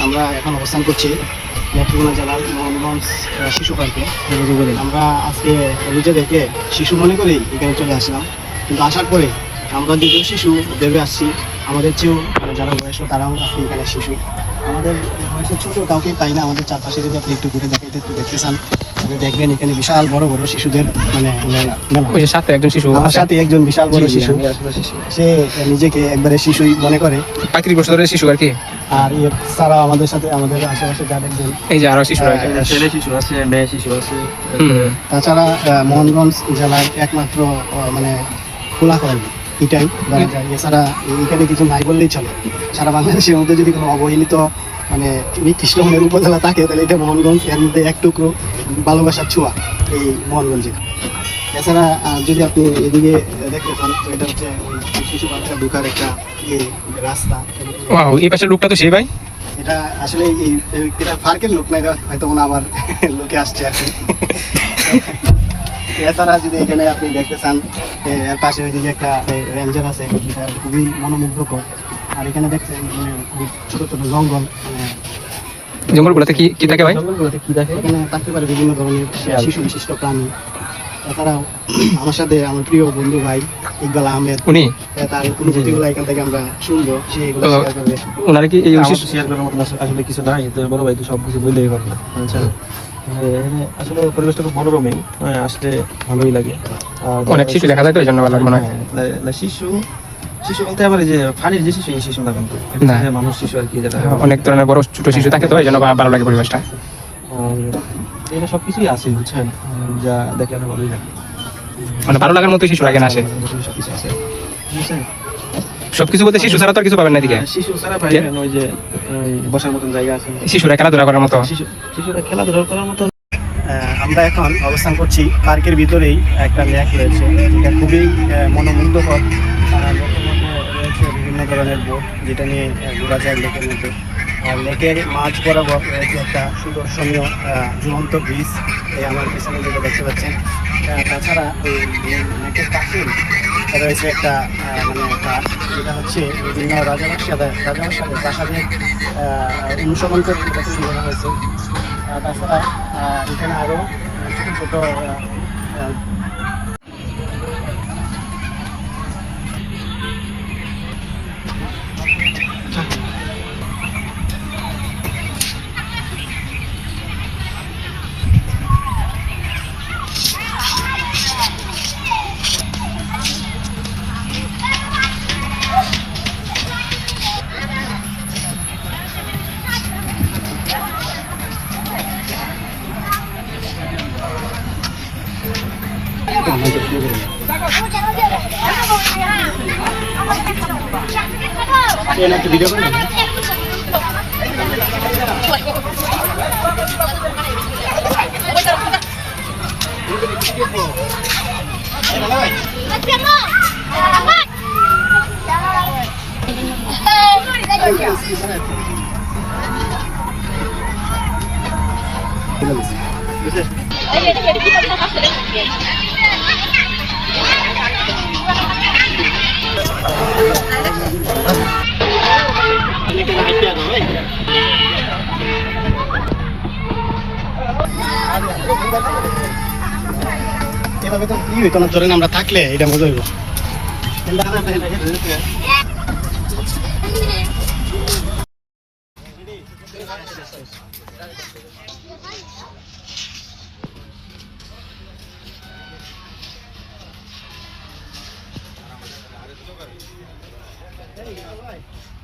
আমরা এখন অবস্থান করছি নেত্রকোনা জেলার মোহনগঞ্জ শিশু পার্কে। আমরা আজকে নিজেদেরকে শিশু মনে করেই এখানে চলে আসলাম, কিন্তু আসার পরে আমরা দ্বিতীয় শিশু ভেবে আসছি। আমাদের চেয়েও যারা বয়স্ক তারাও আজকে এখানে শিশু। আমাদের বয়সের ছোটো কাউকে পাই না। আমাদের চারপাশে যদি আপনি একটু ঘুরে দেখতে চান, আপনি দেখবেন এখানে বিশাল বড় বড় শিশুদের মানে সাথে একজন শিশু, আমার সাথে একজন বিশাল বড় শিশু, সে নিজেকে একবারে শিশুই মনে করে, 35 বছরের শিশু আর কি। আর সারা আমাদের সাথে আমাদের আশেপাশে যা দেখবেন এই যে আরো শিশু আছে, ছেলে শিশু আছে, মেয়ে শিশু আছে। তাছাড়া মোহনগঞ্জ জেলার একমাত্র মানে খোলাখল এটাই বলা যায়। এছাড়া এখানে কিছু নাই বললেই চলে। সারা বাংলাদেশের মধ্যে যদি কোনো অবহেলিত মানে নির্দিষ্ট মনের উপজেলা থাকে, তাহলে এটা মোহনগঞ্জ। এর মধ্যে এক টুকরো ভালোবাসার ছোঁয়া এই মোহনগঞ্জে। এছাড়া যদি আপনি এদিকে দেখতে পান, তো এটা হচ্ছে শিশু বাচ্চা ঢোকার একটা রাস্তা। এই পাশের লোকটা তো সেই ভাই, এটা আসলে এটা পার্কের লোক না, এটা হয়তো মনে আমার লোকে আসছে আর কি। এছাড়া যদি এখানে আপনি দেখতে চান, এর পাশে ওইদিকে একটা রেঞ্জার আছে, খুবই মনোমুগ্ধকর। আর এখানে দেখছেন ছোট ছোট জঙ্গল, জঙ্গলগুলোতে কি থাকে ভাই? জঙ্গলগুলোতে কি থাকে, এখানে থাকতে পারে বিভিন্ন ধরনের শিশু বিশিষ্ট প্রাণী। এছাড়াও আমার সাথে আমার প্রিয় বন্ধু ভাই ইকবাল আহমেদ, উনি তার অনুভূতিগুলো এখান থেকে আমরা শুনবো, সে এগুলো শেয়ার করবে। ওনারা কি এই শেয়ার করার মতো আসলে কিছু নাই, তো বড় ভাই তো সবকিছু বললেই পারবে। এখানে আসলে পরিবেশটা খুব মনোরমই, আসলে ভালোই লাগে। অনেক শিশু দেখা যায়, তো এই জন্য ভালো লাগে মনে হয়। শিশু শিশু বলতে আবার এই যে ফানির যে শিশু, এই শিশু না কিন্তু মানুষ শিশু আর কি, যেটা অনেক ধরনের বড় ছোট শিশু থাকে, তো এই জন্য ভালো লাগে পরিবেশটা। এটা সবকিছুই আছে বুঝছেন, যা দেখে আমার ভালোই লাগে। মানে ভালো লাগার মতো শিশু লাগে না আসে, সবকিছু আছে বুঝছেন। সবকিছু বলতে শিশু ছাড়া তো আর কিছু পাবেন না এদিকে। শিশু ছাড়া পাইবেন ওই যে বসার মতন জায়গা আছে, শিশুরা খেলাধুলা করার মতো, শিশুরা খেলাধুলা করার মতো। আমরা এখন অবস্থান করছি পার্কের ভিতরেই। একটা লেক রয়েছে, এটা খুবই মনোমুগ্ধকর। লেকের মধ্যে রয়েছে বিভিন্ন ধরনের বোট, যেটা নিয়ে ঘোরা যায় লেকের মধ্যে। আর লেকের মাঝ বরাবর রয়েছে একটা সুদর্শনীয় ঝুলন্ত ব্রিজ, এই আমার পিছনে যেটা দেখতে পাচ্ছেন। তাছাড়া এই লেকের পাশে রয়েছে একটা মানে ঘাট, যেটা হচ্ছে বিভিন্ন রাজাবাসাদের প্রাসাদের অনুসরণ করে এটা তৈরি করা হয়েছে। তাছাড়া এখানে আরও ছোট ছোট একটা ভিডিও করে এভাবে তো কি হইতো না, ধরেন আমরা থাকলে এটা মজা হইব। Hey,